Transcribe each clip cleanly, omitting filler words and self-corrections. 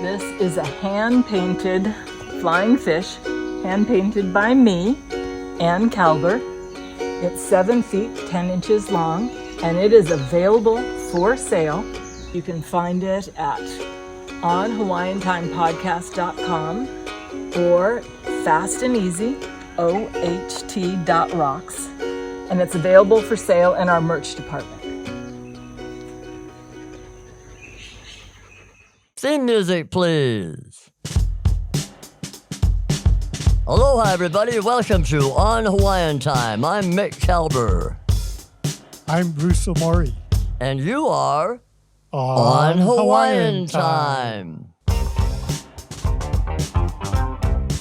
This is a hand-painted flying fish, hand-painted by me, Ann Calber. It's 7 feet, 10 inches long, and it is available for sale. You can find it at onhawaiiantimepodcast.com or fast and easy, oht.rocks. And it's available for sale in our merch department. Theme music, please. Aloha, everybody. Welcome to On Hawaiian Time. I'm Mick Calber. I'm Bruce Omori. And you are On Hawaiian Time.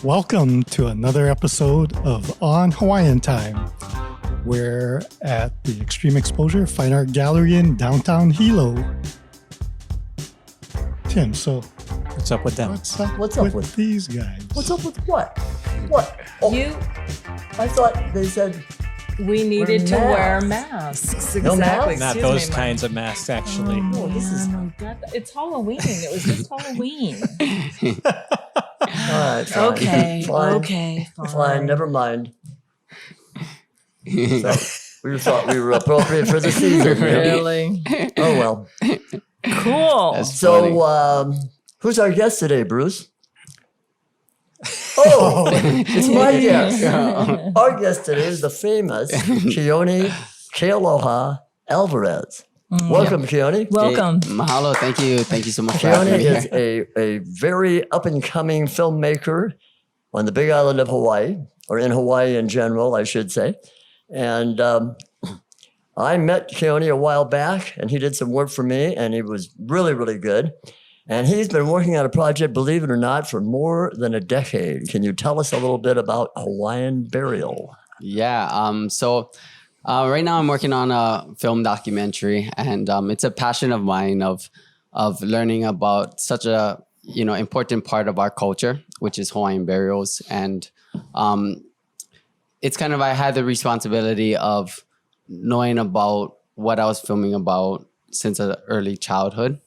Welcome to another episode of On Hawaiian Time. We're at the Extreme Exposure Fine Art Gallery in downtown Hilo. Tim, so what's up with them? What's up with these guys? What's up with what? What? Oh, I thought they said we needed to wear masks. No Exactly. Not Excuse those me, kinds of masks, actually. Oh, this is it's Halloween. It was just Halloween. All right, fine. Okay. Fine, never mind. So, we thought we were appropriate for the season. Really? Oh, well. Cool. That's So, funny. who's our guest today, Bruce? Oh, it's my guest. Our guest today is the famous Keoni Kealoha Alvarez. Welcome, Keoni. Welcome. Hey, mahalo. Thank you. Thank you so much for having Keoni me is here. a very up-and-coming filmmaker on the Big Island of Hawaii, or in Hawaii in general, I should say. And I met Keoni a while back, and he did some work for me, and he was really, really good. And he's been working on a project, believe it or not, for more than a decade. Can you tell us a little bit about Hawaiian Burial? Yeah. So right now I'm working on a film documentary, and it's a passion of mine of learning about such a important part of our culture, which is Hawaiian burials. And it's kind of, I had the responsibility of knowing about what I was filming about since an early childhood.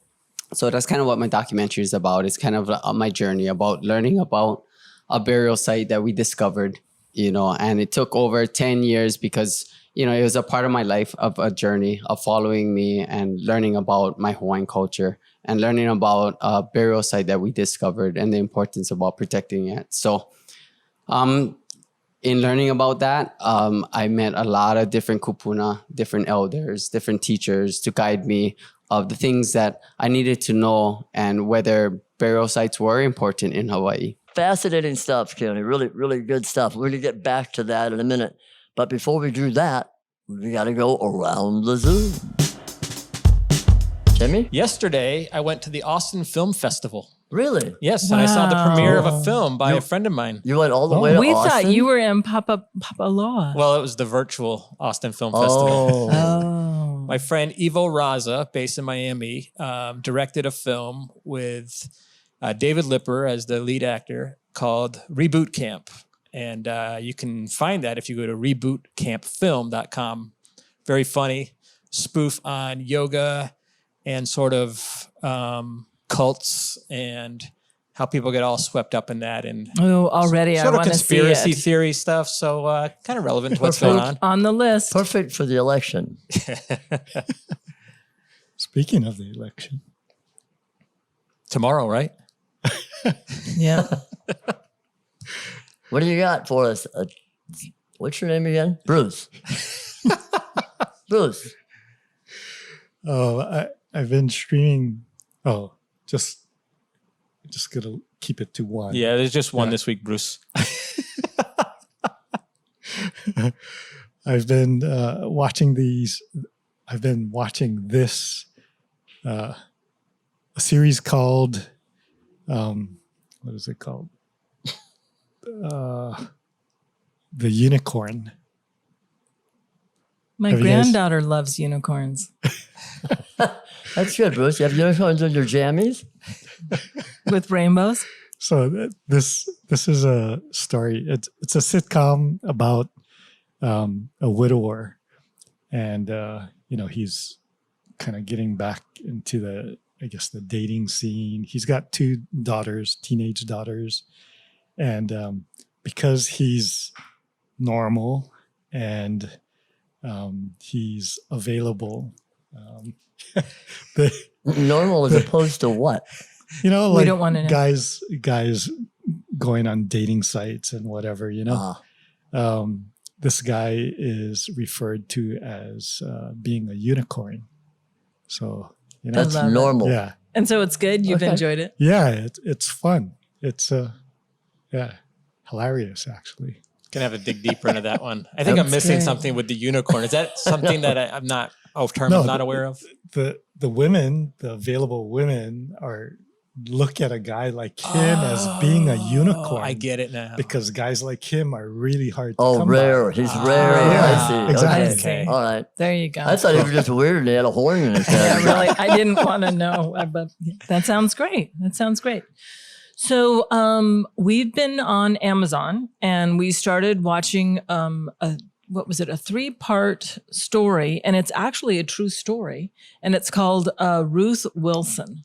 So that's kind of what my documentary is about. It's kind of my journey about learning about a burial site that we discovered, and it took over 10 years because, it was a part of my life, of a journey of following me and learning about my Hawaiian culture and learning about a burial site that we discovered and the importance about protecting it. So, in learning about that, I met a lot of different kupuna, different elders, different teachers to guide me of the things that I needed to know and whether burial sites were important in Hawaii. Fascinating stuff, Keoni. Really, really good stuff. We're going to get back to that in a minute. But before we do that, we got to go around the Zoom. Timmy? Yesterday, I went to the Austin Film Festival. Really? Yes, and I saw the premiere of a film by a friend of mine. You went all the way to We Austin? thought you were in Papaloa. Well, it was the virtual Austin Film Festival. Oh. My friend Ivo Raza, based in Miami, directed a film with David Lipper as the lead actor called Reboot Camp. And you can find that if you go to rebootcampfilm.com. Very funny spoof on yoga and sort of cults and how people get all swept up in that. And already I sort of want to see conspiracy it. theory stuff. So kind of relevant to what's going on. On the list. Perfect for the election. Speaking of the election. Tomorrow, right? Yeah. What do you got for us? What's your name again? Bruce. Bruce. Oh, I've been streaming. Oh, just gonna keep it to one. Yeah, there's just one this week, Bruce. I've been watching these. I've been watching this a series called what is it called? The Unicorn. My granddaughter loves unicorns. That's good, Bruce. You have unicorns in your jammies? With rainbows? So this is a story. It's a sitcom about a widower, and he's kind of getting back into the I guess, the dating scene. He's got 2 daughters, teenage daughters. And because he's normal and he's available, Normal as opposed to what? you know, We like don't wanna know. guys going on dating sites and whatever, you know. This guy is referred to as being a unicorn. So, you know, That's love it. normal. yeah. And so it's good. You've Okay. enjoyed it. Yeah, it's fun. It's hilarious actually. Gonna have to dig deeper into that one. I think I'm That's missing great. something with the unicorn. Is that something that I'm not? Oh, term No, I'm not aware of. The women, the available women look at a guy like him as being a unicorn. I get it now. Because guys like him are really hard to Oh, come rare. by. He's rare. Yeah, I see. exactly. Okay. Okay. All right. There you go. I thought he was just weird and he had a horn in his head. Yeah, really. I didn't want to know, but that sounds great. That sounds great. So we've been on Amazon and we started watching a 3-part story, and it's actually a true story, and it's called Ruth Wilson.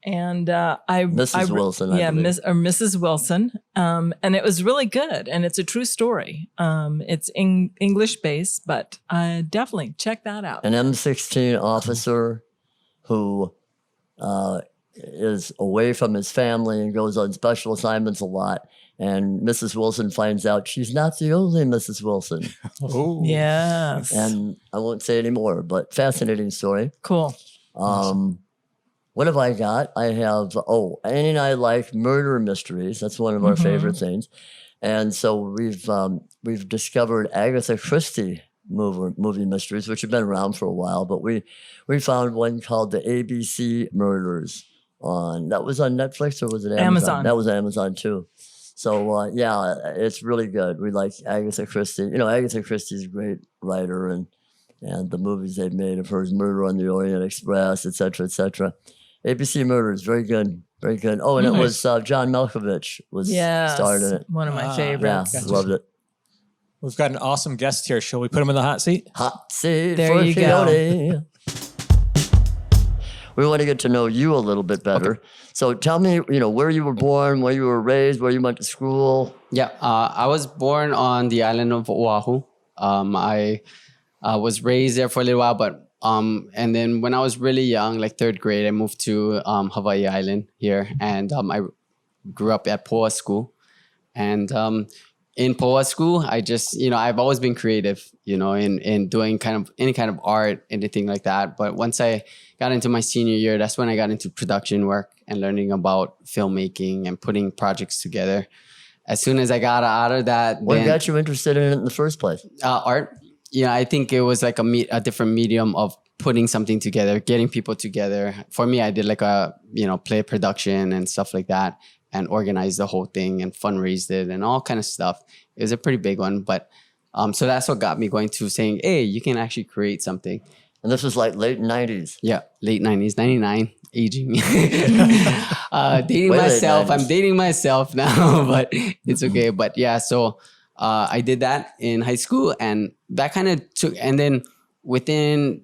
And Mrs. Wilson, I believe. Mrs. Wilson. And it was really good, and it's a true story. It's English based, but definitely check that out. An M16 officer who is away from his family and goes on special assignments a lot. And Mrs. Wilson finds out she's not the only Mrs. Wilson. Oh, Yes. And I won't say any more, but fascinating story. Cool. What have I got? I have, Annie and I like murder mysteries. That's one of our favorite things. And so we've discovered Agatha Christie movie mysteries, which have been around for a while, but we found one called the ABC Murders that was on Netflix, or was it Amazon? Amazon. That was Amazon too. So it's really good. We like Agatha Christie. You know, Agatha Christie's a great writer, and the movies they've made of hers, Murder on the Orient Express, et cetera, et cetera. ABC Murders, very good, very good. Oh, and it was John Malkovich was starred in it. One of my Yeah, favorites. loved it. we've got an awesome guest here. Shall we put him in the hot seat? Hot seat There for you go. Keoni. We want to get to know you a little bit better. Okay. So tell me, where you were born, where you were raised, where you went to school. Yeah, I was born on the island of Oahu. I was raised there for a little while, but and then when I was really young, like 3rd grade, I moved to Hawai'i Island here, and I grew up at Poa School. And in Poa School, I just, I've always been creative, in doing kind of any kind of art, anything like that. But once I got into my senior year, that's when I got into production work and learning about filmmaking and putting projects together. As soon as I got out of that, What got you interested in it in the first place? Art. I think it was like a different medium of putting something together, getting people together. For me, I did like a, play production and stuff like that, and organized the whole thing and fundraised it and all kind of stuff. It was a pretty big one, but so that's what got me going to saying, hey, you can actually create something. And this was like late 90s. Yeah, late 90s, 99, aging. Dating Way late myself. 90s. I'm dating myself now, but it's okay. But yeah, so I did that in high school, and that kind of took, and then within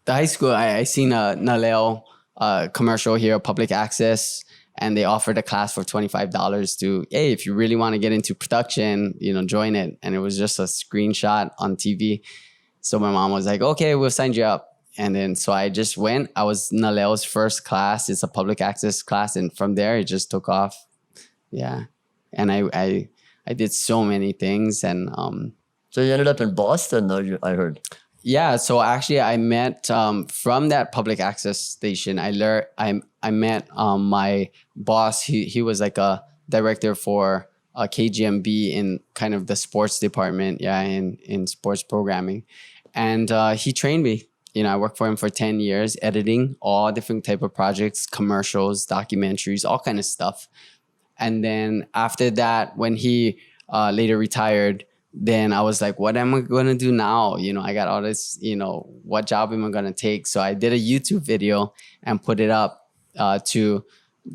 the high school, I seen a Naleo commercial here, public access, and they offered a class for $25 to, hey, if you really want to get into production, join it. And it was just a screenshot on TV. So my mom was like, okay, we'll sign you up. And then, so I just went. I was Naleo's first class. It's a public access class. And from there, it just took off. Yeah. And I did so many things. And so you ended up in Boston, though, I heard. yeah, so actually I met from that public access station, I met my boss. He was like a director for KGMB in kind of the sports department, in sports programming. And he trained me. I worked for him for 10 years, editing all different type of projects, commercials, documentaries, all kind of stuff. And then after that, when he later retired, then I was like, what am I going to do now? I got all this, what job am I going to take? So I did a YouTube video and put it up to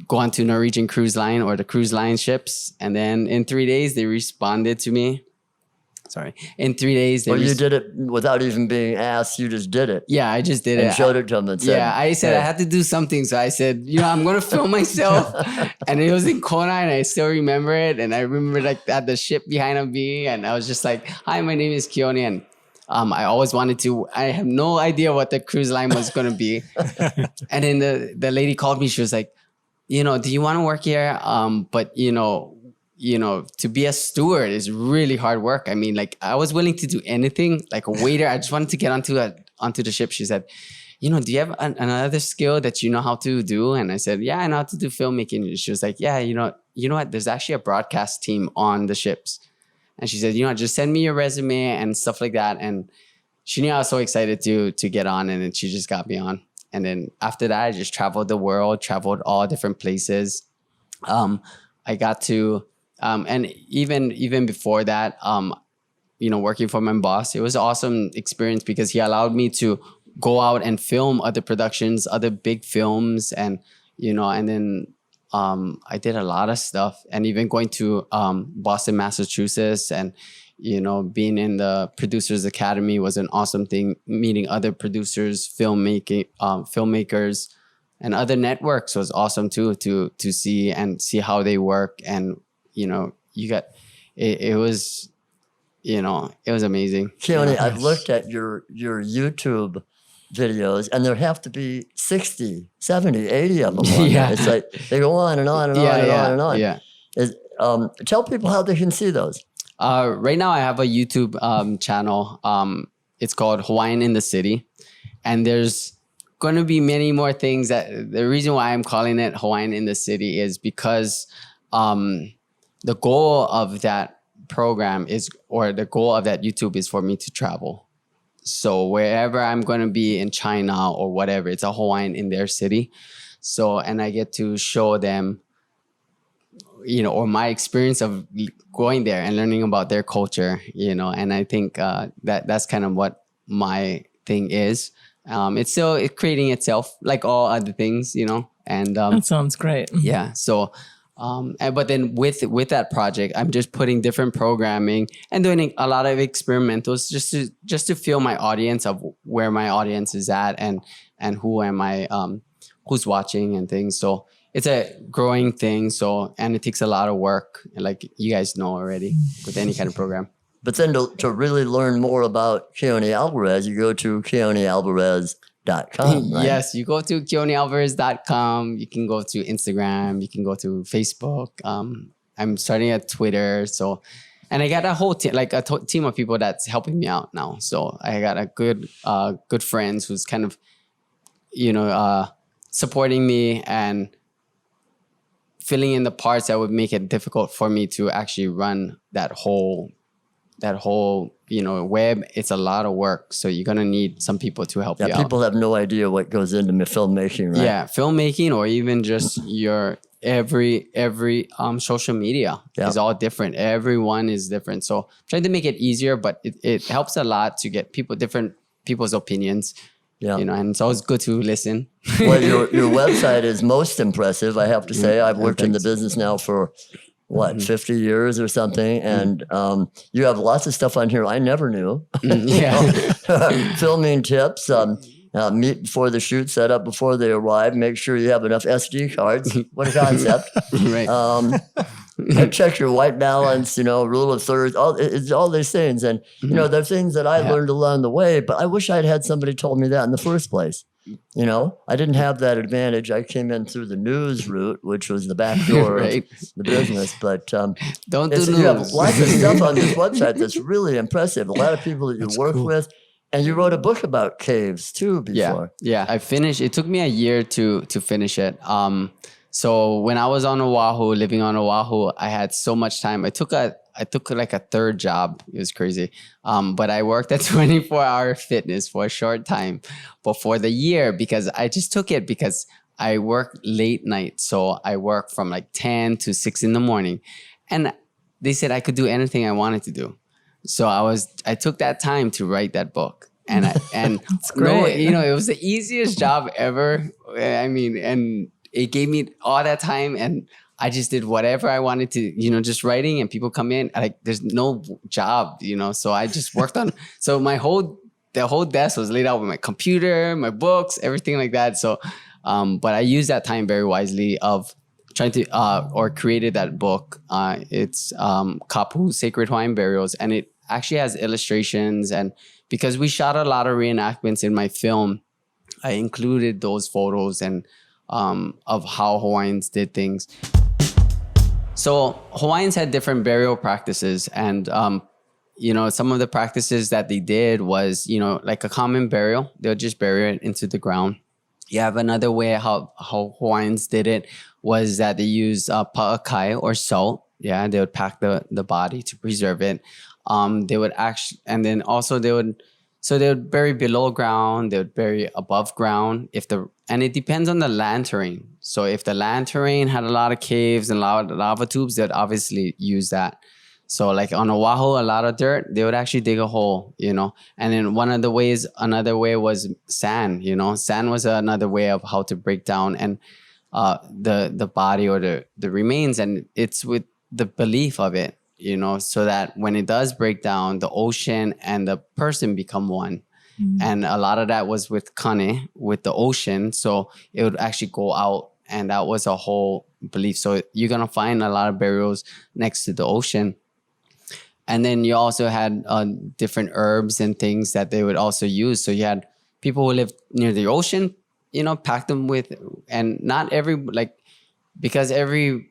go on to Norwegian Cruise Line or the cruise line ships. And then in 3 days, they responded to me. In 3 days. Well, you did it without even being asked. You just did it. Yeah, I just did it. And showed it to them and said, I said hey. I had to do something. So I said, I'm going to film myself. And it was in Kona, and I still remember it. And I remember like at the ship behind me. And I was just like, hi, my name is Keoni. And I always wanted to, I have no idea what the cruise line was going to be. And then the lady called me. She was like, do you want to work here? But to be a steward is really hard work. I mean, like I was willing to do anything, like a waiter. I just wanted to get onto the ship. She said, do you have another skill that you know how to do? And I said, yeah, I know how to do filmmaking. She was like, yeah, you know what? There's actually a broadcast team on the ships. And she said, just send me your resume and stuff like that. And she knew I was so excited to get on, and then she just got me on. And then after that, I just traveled the world, traveled all different places. I got to, and even before that, working for my boss, it was an awesome experience because he allowed me to go out and film other productions, other big films. And, and then I did a lot of stuff, and even going to Boston, Massachusetts, and, being in the Producers Academy was an awesome thing. Meeting other producers, filmmakers, and other networks was awesome too, to see how they work. And, it was amazing. Keoni, I've looked at your YouTube videos, and there have to be 60, 70, 80 of them. Yeah. It's like they go on and on and on and on and on. Yeah. Tell people how they can see those. Right now I have a YouTube channel. It's called Hawaiian in the City. And there's going to be many more things. That the reason why I'm calling it Hawaiian in the City is because the goal of that program the goal of that YouTube is for me to travel. So wherever I'm going to be in China or whatever, it's a Hawaiian in their city. So, and I get to show them, or my experience of going there and learning about their culture, and I think that's kind of what my thing is. It's still creating itself like all other things, and that sounds great. Yeah. So, but then with that project, I'm just putting different programming and doing a lot of experimentals just to feel my audience of where my audience is at and who am I, who's watching and things. So it's a growing thing. So, and it takes a lot of work, like you guys know already with any kind of program. But then to really learn more about Keoni Alvarez, you go to KeoniAlvarez.com, right? Yes, you go to KeoniAlvarez.com. You can go to Instagram. You can go to Facebook. I'm starting at Twitter. So, and I got a whole team, like a team of people that's helping me out now. So I got a good friends who's kind of, supporting me and filling in the parts that would make it difficult for me to actually run that whole web. It's a lot of work. So you're going to need some people to help you out. People have no idea what goes into filmmaking, right? Yeah. Filmmaking, or even just your every social media is all different. Everyone is different. So I'm trying to make it easier, but it helps a lot to get different people's opinions. Yeah. And it's always good to listen. Well, your website is most impressive, I have to say. I've worked in the business now for 50 years or something. And you have lots of stuff on here I never knew. Filming tips, meet before the shoot, set up before they arrive, make sure you have enough SD cards. What a concept. Right. And check your white balance, rule of thirds, it's all these things. And, they're things that I learned along the way, but I wish I'd had somebody told me that in the first place. I didn't have that advantage. I came in through the news route, which was the back door of the business. But don't do news. You have lots of stuff on this website that's really impressive. A lot of people that you work with. And you wrote a book about caves too before. Yeah. I finished. It took me a year to finish it. So when I was on Oahu, living on Oahu, I had so much time. I took like a third job. It was crazy. But I worked at 24-Hour Fitness for a short time before the year, because I just took it because I work late night. So I work from like 10 to 6 in the morning. And they said I could do anything I wanted to do. So I took that time to write that book. And it's great. It was the easiest job ever. I mean, and it gave me all that time, and I just did whatever I wanted to, just writing, and people come in, like there's no job, so I just worked on, so the whole desk was laid out with my computer, my books, everything like that. So, but I used that time very wisely of trying to, or created that book. It's KAPU, Sacred Hawaiian Burials, and it actually has illustrations. And because we shot a lot of reenactments in my film, I included those photos and of how Hawaiians did things. So Hawaiians had different burial practices, and some of the practices that they did was, like a common burial, they would just bury it into the ground. You have another way how Hawaiians did it was that they used pa'akai or salt. Yeah, they would pack the body to preserve it. They would actually, and then also they would bury below ground, they would bury above ground. And it depends on the land terrain. So if the land terrain had a lot of caves and a lot of lava tubes, they'd obviously use that. So like on Oahu, a lot of dirt, they would actually dig a hole, And then another way was sand, Sand was another way of how to break down and the body or the remains. And it's with the belief of it, so that when it does break down, the ocean and the person become one. Mm-hmm. And a lot of that was with kane, with the ocean. So it would actually go out, and that was a whole belief. So you're going to find a lot of burials next to the ocean. And then you also had different herbs and things that they would also use. So you had people who lived near the ocean, packed them with, and not because every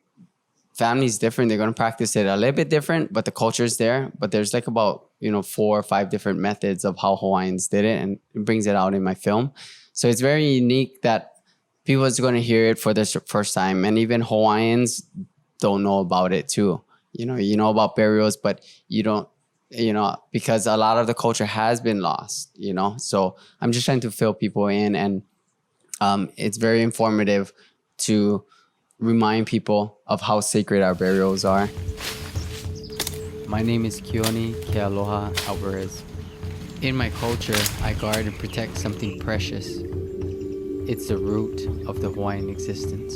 family is different, they're going to practice it a little bit different, but the culture is there. But there's like about, 4 or 5 different methods of how Hawaiians did it, and it brings it out in my film. So it's very unique that people is going to hear it for the first time. And even Hawaiians don't know about it too. You know about burials, but you don't, because a lot of the culture has been lost, So I'm just trying to fill people in, and it's very informative to remind people of how sacred our burials are. My name is Keoni Kealoha Alvarez. In my culture, I guard and protect something precious. It's the root of the Hawaiian existence.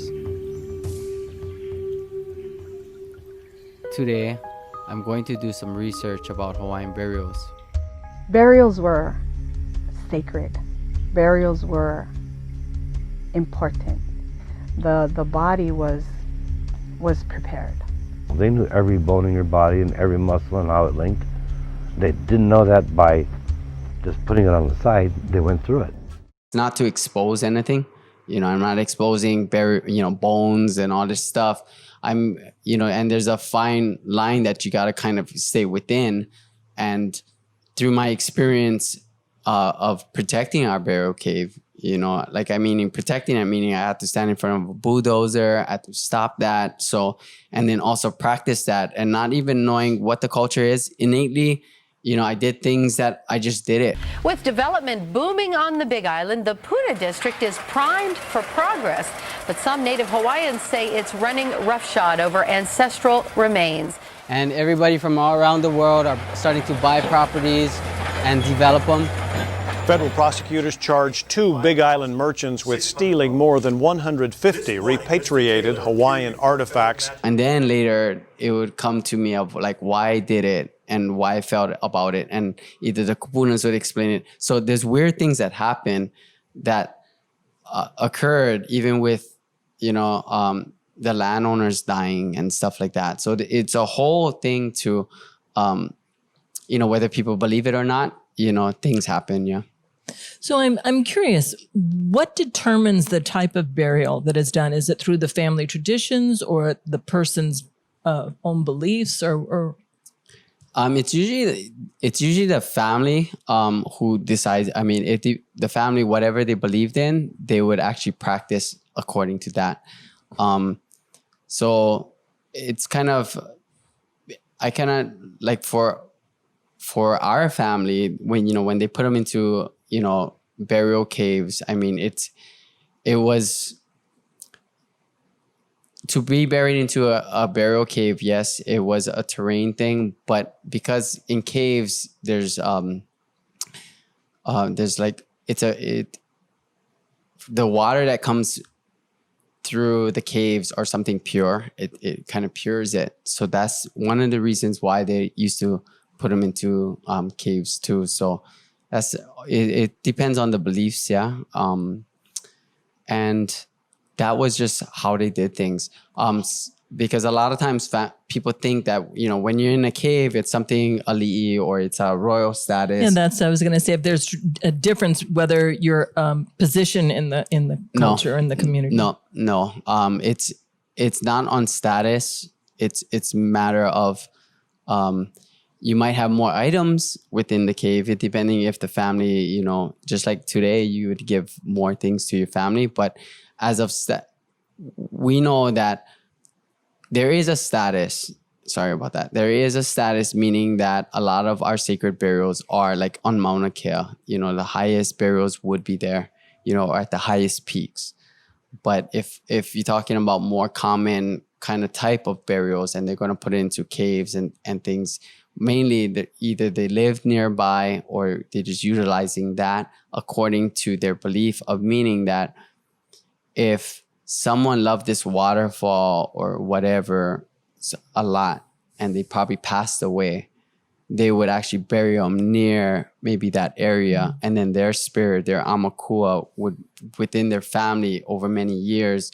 Today, I'm going to do some research about Hawaiian burials. Burials were sacred. Burials were important. The body was prepared. They knew every bone in your body and every muscle and how it linked. They didn't know that by just putting it on the side. They went through it. Not to expose anything. I'm not exposing bones and all this stuff. And there's a fine line that you got to kind of stay within. And through my experience of protecting our burial cave, protecting it, meaning I had to stand in front of a bulldozer, I had to stop that. So, and then also practice that, and not even knowing what the culture is innately, I did things that I just did it. With development booming on the Big Island, the Puna district is primed for progress, but some native Hawaiians say it's running roughshod over ancestral remains. And everybody from all around the world are starting to buy properties and develop them. Federal prosecutors charged 2 Big Island merchants with stealing more than 150 repatriated Hawaiian artifacts. And then later, it would come to me of why I did it and why I felt about it. And either the kupunas would explain it. So there's weird things that happen that occurred even with, the landowners dying and stuff like that. So it's a whole thing to, whether people believe it or not, things happen, yeah. So I'm curious, what determines the type of burial that is done? Is it through the family traditions or the person's own beliefs, or? It's usually the family who decides. I mean, if the family, whatever they believed in, they would actually practice according to that. So it's kind of, I cannot for our family, when they put them into, burial caves, I mean, it was to be buried into a burial cave. Yes, it was a terrain thing, but because in caves, the water that comes through the caves or something pure. It kind of pures it. So that's one of the reasons why they used to put them into caves too. So it depends on the beliefs, yeah. And that was just how they did things. Because a lot of times people think that, you know, when you're in a cave, it's something ali'i or it's a royal status. And that's, I was going to say, if there's a difference, whether your position in the culture, in the community. No. It's not on status. It's matter of, you might have more items within the cave, depending if the family, you know, just like today, you would give more things to your family. But as of we know that there is a status. Sorry about that. There is a status, meaning that a lot of our sacred burials are like on Mauna Kea. You know, the highest burials would be there, you know, at the highest peaks. But if you're talking about more common kind of type of burials, and they're going to put it into caves and things, mainly either they live nearby or they're just utilizing that according to their belief of, meaning that if someone loved this waterfall or whatever a lot and they probably passed away, they would actually bury them near maybe that area. And then their spirit, their amakua, would, within their family over many years,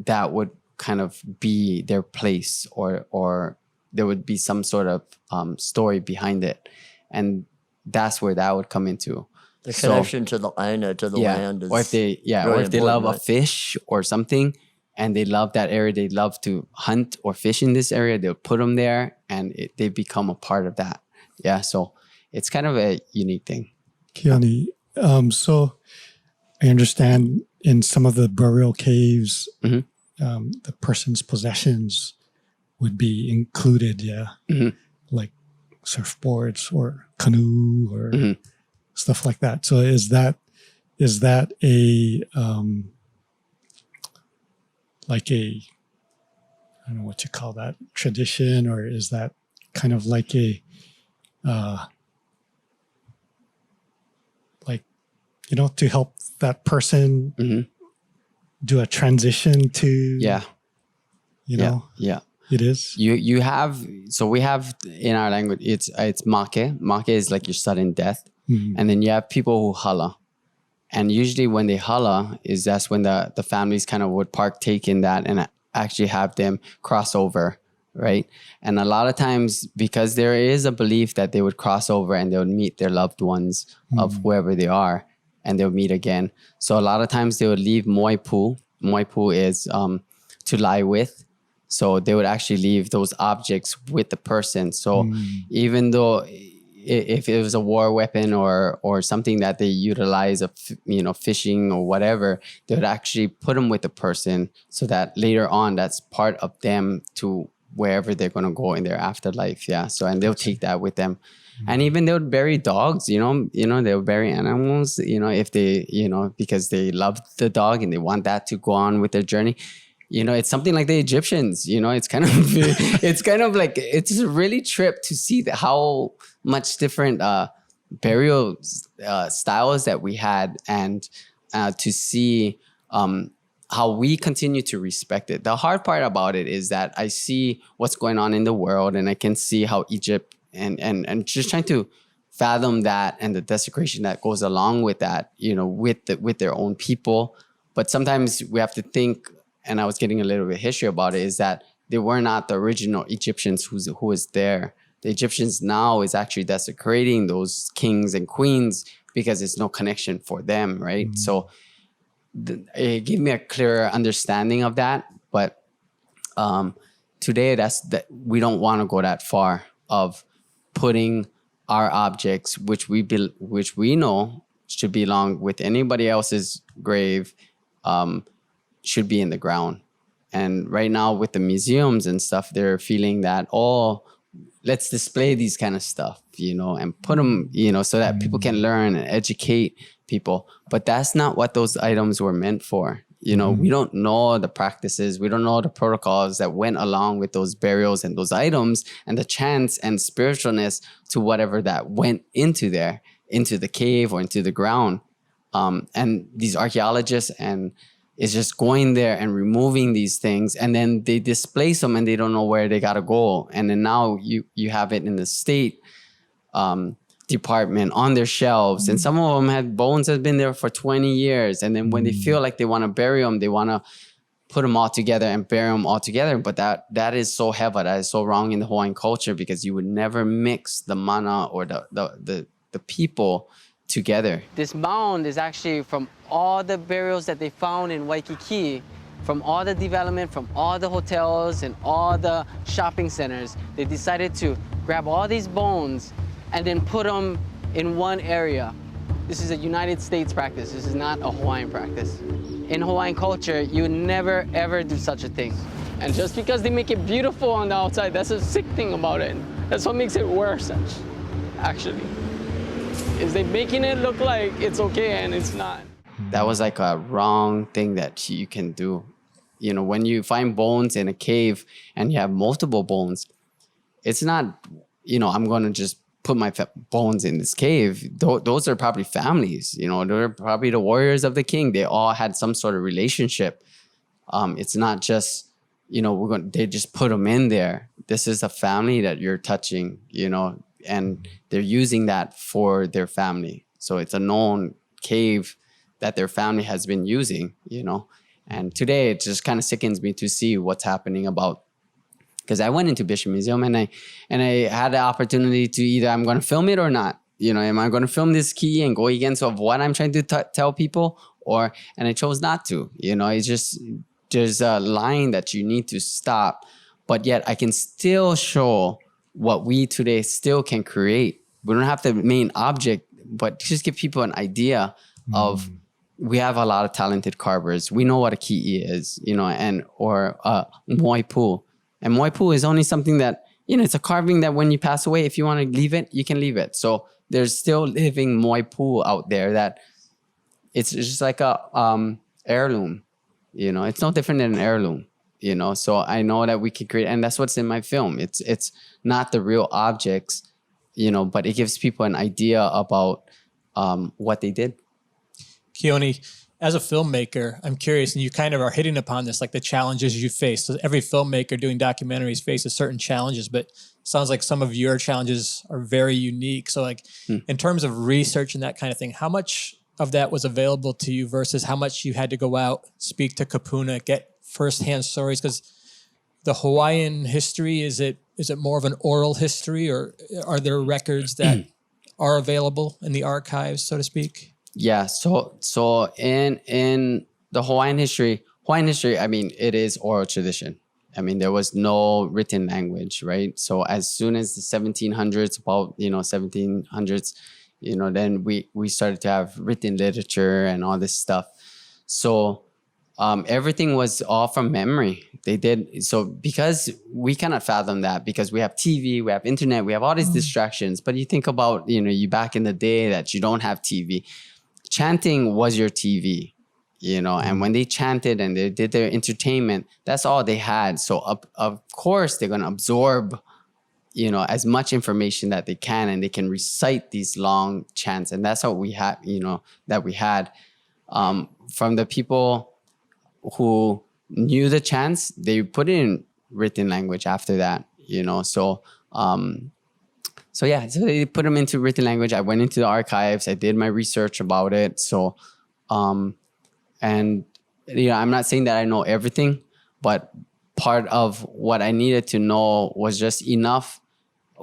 that would kind of be their place, or there would be some sort of story behind it. And that's where that would come into. The connection to the aina, to the land is or if they love a fish or something and they love that area, they love to hunt or fish in this area, they'll put them there and they become a part of that. Yeah, so it's kind of a unique thing. Keoni, so I understand in some of the burial caves, the person's possessions would be included, like surfboards or canoe or stuff like that. So is that a like a, I don't know what you call that, tradition, or is that kind of like a like, you know, to help that person do a transition to you know? It is. You have, so we have in our language, it's make. Make is like your sudden death. And then you have people who hala. And usually when they hala, that's when the families kind of would partake in that and actually have them cross over, right? And a lot of times, because there is a belief that they would cross over and they would meet their loved ones of whoever they are, and they'll meet again. So a lot of times they would leave moipu. Moipu is to lie with. So they would actually leave those objects with the person. So even though if it was a war weapon or something that they utilize, fishing or whatever, they would actually put them with the person so that later on, that's part of them to wherever they're going to go in their afterlife. Yeah. So, and they'll take that with them. And even they would bury dogs, they would bury animals, if they, because they love the dog and they want that to go on with their journey. It's something like the Egyptians, it's kind of like, it's a really trip to see how much different burial styles that we had, and to see how we continue to respect it. The hard part about it is that I see what's going on in the world, and I can see how Egypt and just trying to fathom that and the desecration that goes along with that, with their own people. But sometimes we have to think, and I was getting a little bit of history about it, is that they were not the original Egyptians who was there. The Egyptians now is actually desecrating those kings and queens because there's no connection for them, right? So it gave me a clearer understanding of that. But today, we don't want to go that far of putting our objects, which we know should belong with anybody else's grave, should be in the ground. And right now with the museums and stuff, they're feeling that, let's display these kind of stuff, and put them, so that people can learn and educate people. But that's not what those items were meant for. We don't know the practices. We don't know the protocols that went along with those burials and those items and the chants and spiritualness to whatever that went into the cave or into the ground. And these archaeologists and is just going there and removing these things, and then they displace them and they don't know where they gotta go. And then now you have it in the state department on their shelves, and some of them had bones that have been there for 20 years. And then when they feel like they want to bury them, they want to put them all together and bury them all together. But that is so heavy. That is so wrong in the Hawaiian culture, because you would never mix the mana or the people together. This mound is actually from all the burials that they found in Waikiki, from all the development, from all the hotels and all the shopping centers. They decided to grab all these bones and then put them in one area. This is a United States practice. This is not a Hawaiian practice. In Hawaiian culture, you would never, ever do such a thing. And just because they make it beautiful on the outside, that's a sick thing about it. That's what makes it worse, actually. Is they making it look like it's okay and it's not. That was like a wrong thing that you can do. You know, when you find bones in a cave and you have multiple bones, it's not, you know, I'm going to just put my bones in this cave. Those are probably families, you know, they're probably the warriors of the king. They all had some sort of relationship. It's not just, you know, they just put them in there. This is a family that you're touching, you know, and they're using that for their family. So it's a known cave that their family has been using, you know. And today it just kind of sickens me to see what's happening about, because I went into Bishop Museum and I had the opportunity to either I'm going to film it or not. You know, am I going to film this key and go against of what I'm trying to tell people, and I chose not to. You know, it's just, there's a line that you need to stop, but yet I can still show what we today still can create. We don't have the main object, but just give people an idea of, we have a lot of talented carvers. We know what a ki'i is, you know, or moipu. And moipu is only something that, you know, it's a carving that when you pass away, if you want to leave it, you can leave it. So there's still living moipu out there that it's just like a heirloom, you know, it's no different than an heirloom, you know. So I know that we can create, and that's what's in my film. It's not the real objects, you know, but it gives people an idea about what they did. Keoni, as a filmmaker, I'm curious, and you kind of are hitting upon this, like the challenges you face. So every filmmaker doing documentaries faces certain challenges, but it sounds like some of your challenges are very unique. So like in terms of research and that kind of thing, how much of that was available to you versus how much you had to go out, speak to Kapuna, get firsthand stories? Because the Hawaiian history, is it more of an oral history, or are there records that are available in the archives, so to speak? Yeah, so in the Hawaiian history, I mean, it is oral tradition. I mean, there was no written language, right? So as soon as the 1700s, about, you know, 1700s, you know, then we started to have written literature and all this stuff. So everything was all from memory. They did, so because we cannot fathom that, because we have TV, we have internet, we have all these distractions. But you think about, you know, you back in the day that you don't have TV. Chanting was your TV, you know, and when they chanted and they did their entertainment, that's all they had. So of course they're going to absorb, you know, as much information that they can, and they can recite these long chants. And that's what we had, you know, that we had from the people who knew the chants. They put it in written language after that, you know. So yeah, so they put them into written language. I went into the archives. I did my research about it. So, and, you know, I'm not saying that I know everything, but part of what I needed to know was just enough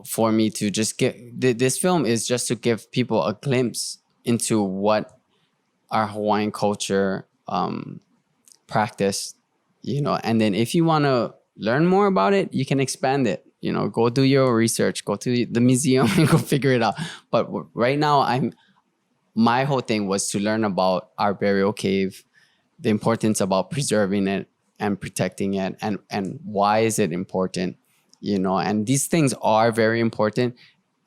for me to just get, this film is just to give people a glimpse into what our Hawaiian culture practiced, you know. And then if you want to learn more about it, you can expand it. You know, go do your research, go to the museum and go figure it out. But right now, my whole thing was to learn about our burial cave, the importance about preserving it and protecting it, and why is it important, you know. And these things are very important.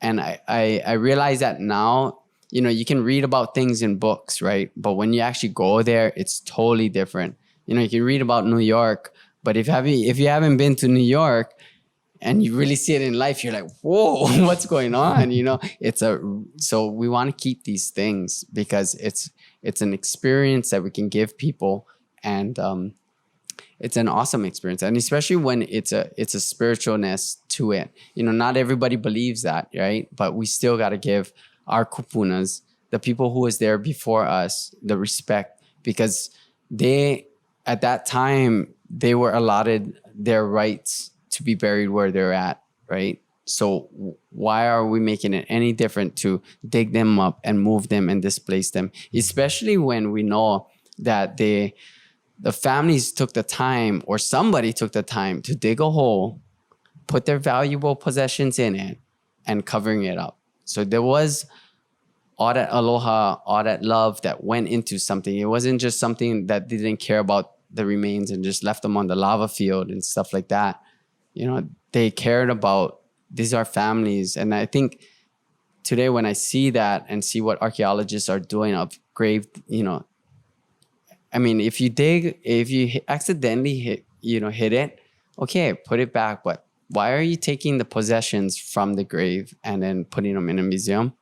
And I realize that now, you know, you can read about things in books, right? But when you actually go there, it's totally different. You know, you can read about New York, but if you haven't been to New York, and you really see it in life, you're like, whoa, what's going on? You know, so we want to keep these things because it's an experience that we can give people, And it's an awesome experience, and especially when it's a spiritualness to it. You know, not everybody believes that, right? But we still got to give our kupunas, the people who was there before us, the respect, because they, at that time, they were allotted their rights to be buried where they're at, right? So why are we making it any different to dig them up and move them and displace them? Especially when we know that the families took the time, or somebody took the time to dig a hole, put their valuable possessions in it, and covering it up. So there was all that aloha, all that love that went into something. It wasn't just something that they didn't care about the remains and just left them on the lava field and stuff like that. You know, they cared about, these are families. And I think today when I see that and see what archaeologists are doing of grave, you know, I mean, if you accidentally hit it, okay, put it back. But why are you taking the possessions from the grave and then putting them in a museum?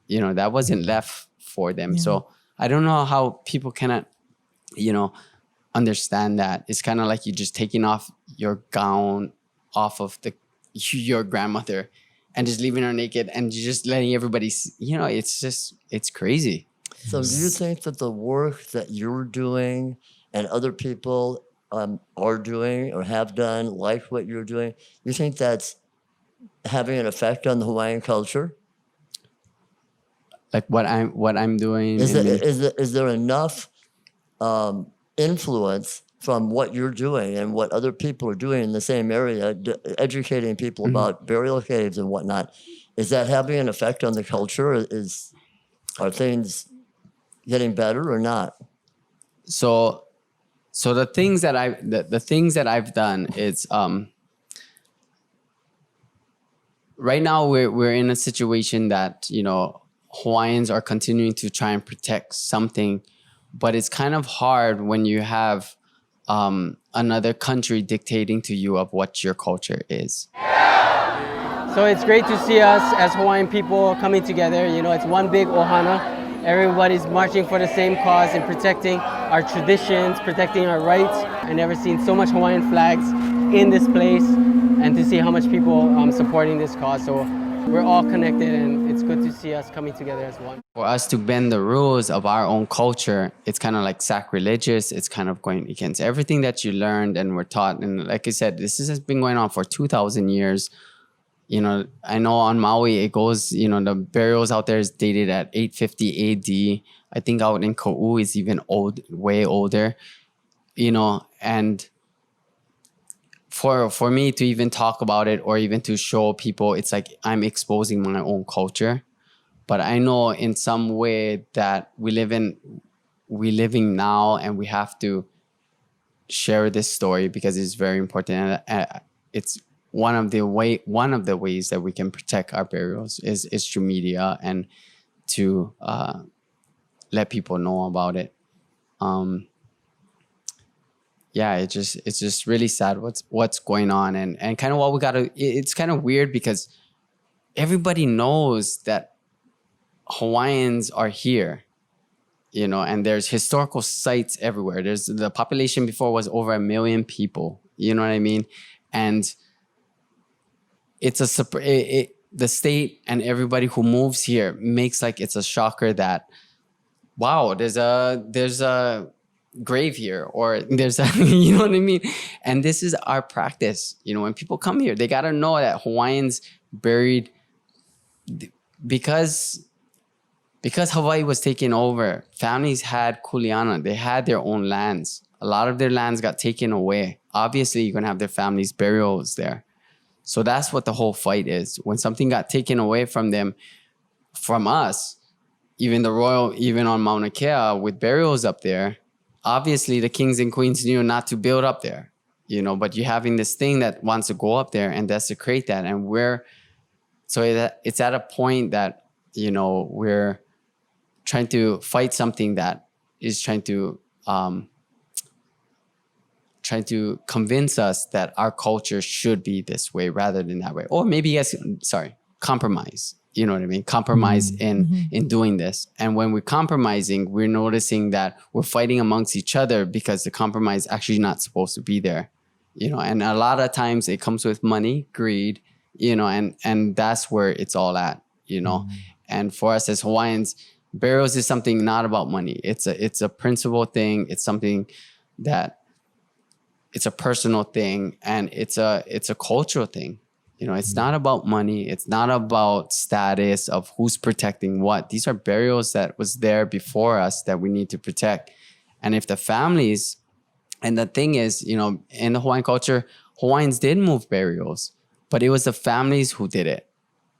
You know, that wasn't left for them. Yeah. So I don't know how people cannot, you know, understand that. It's kind of like you just taking off your gown off of your grandmother and just leaving her naked and just letting everybody see, you know, it's crazy. So do you think that the work that you're doing and other people are doing or have done, like what you're doing, you think that's having an effect on the Hawaiian culture? Like what I'm doing? Is there enough influence from what you're doing and what other people are doing in the same area, educating people about burial caves and whatnot? Is that having an effect on the culture? Are things getting better or not? So the things that I've done is right now we're in a situation that, you know, Hawaiians are continuing to try and protect something, but it's kind of hard when you have another country dictating to you of what your culture is. So it's great to see us as Hawaiian people coming together. You know, it's one big ohana. Everybody's marching for the same cause and protecting our traditions, protecting our rights. I've never seen so much Hawaiian flags in this place, and to see how much people supporting this cause. So we're all connected, and it's good to see us coming together as one. For us to bend the rules of our own culture, it's kind of like sacrilegious. It's kind of going against everything that you learned and were taught. And like I said, this has been going on for 2,000 years. You know, I know on Maui, it goes, you know, the burials out there is dated at 850 AD. I think out in Ka'u is even way older, you know, and for me to even talk about it or even to show people, it's like I'm exposing my own culture. But I know in some way that we living now, and we have to share this story because it's very important. And it's one of the ways that we can protect our burials is through media and to let people know about it. Yeah, it's just really sad what's going on, and kind of what we gotta. It's kind of weird because everybody knows that Hawaiians are here, you know, and there's historical sites everywhere. The population before was over 1 million people. You know what I mean? And it's the state and everybody who moves here makes like it's a shocker that, wow, there's a grave here, or there's a, you know what I mean? And this is our practice. You know, when people come here, they got to know that Hawaiians buried, because Hawaii was taken over, families had kuleana. They had their own lands. A lot of their lands got taken away. Obviously, you're going to have their families' burials there. So that's what the whole fight is. When something got taken away from them, from us, even on Mauna Kea with burials up there, obviously the kings and queens knew not to build up there, you know, but you're having this thing that wants to go up there and desecrate that. And it's at a point that, you know, we're trying to fight something that is trying to convince us that our culture should be this way rather than that way. Or maybe, compromise. you know what I mean, compromise in doing this. And when we're compromising, we're noticing that we're fighting amongst each other because the compromise actually not supposed to be there, you know. And a lot of times it comes with money, greed, you know, and that's where it's all at, you know. And for us as Hawaiians, burials is something not about money. It's a principle thing. It's something that it's a personal thing, and it's a cultural thing. You know, it's not about money. It's not about status of who's protecting what. These are burials that was there before us that we need to protect. And if the families, and the thing is, you know, in the Hawaiian culture, Hawaiians did move burials, but it was the families who did it.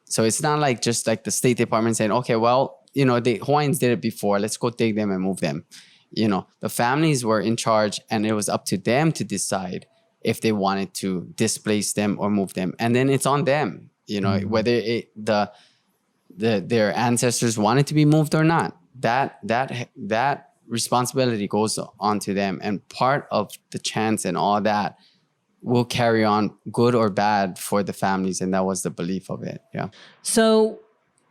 So it's not like just like the State Department saying, okay, well, you know, the Hawaiians did it before. Let's go take them and move them. You know, the families were in charge, and it was up to them to decide if they wanted to displace them or move them. And then it's on them, you know, whether their ancestors wanted to be moved or not. That responsibility goes on to them. And part of the chants and all that will carry on, good or bad, for the families. And that was the belief of it. Yeah. So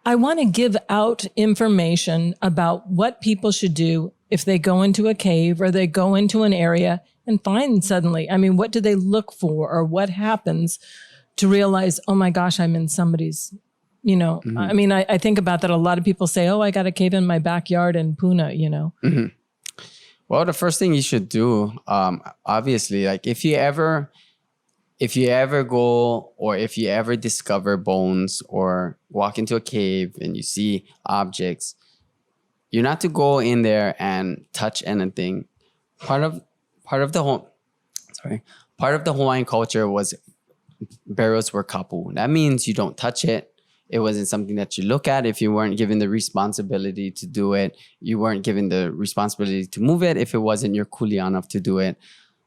I want to give out information about what people should do if they go into a cave or they go into an area and find suddenly, I mean, what do they look for, or what happens to realize, oh my gosh, I'm in somebody's, you know, I mean, I think about that. A lot of people say, oh, I got a cave in my backyard in Puna, you know. Well, the first thing you should do, obviously, like if you ever go, or if you ever discover bones or walk into a cave and you see objects, you're not to go in there and touch anything. Part of the Hawaiian culture was burials were kapu. That means you don't touch it. It wasn't something that you look at if you weren't given the responsibility to do it. You weren't given the responsibility to move it if it wasn't your kuleana to do it.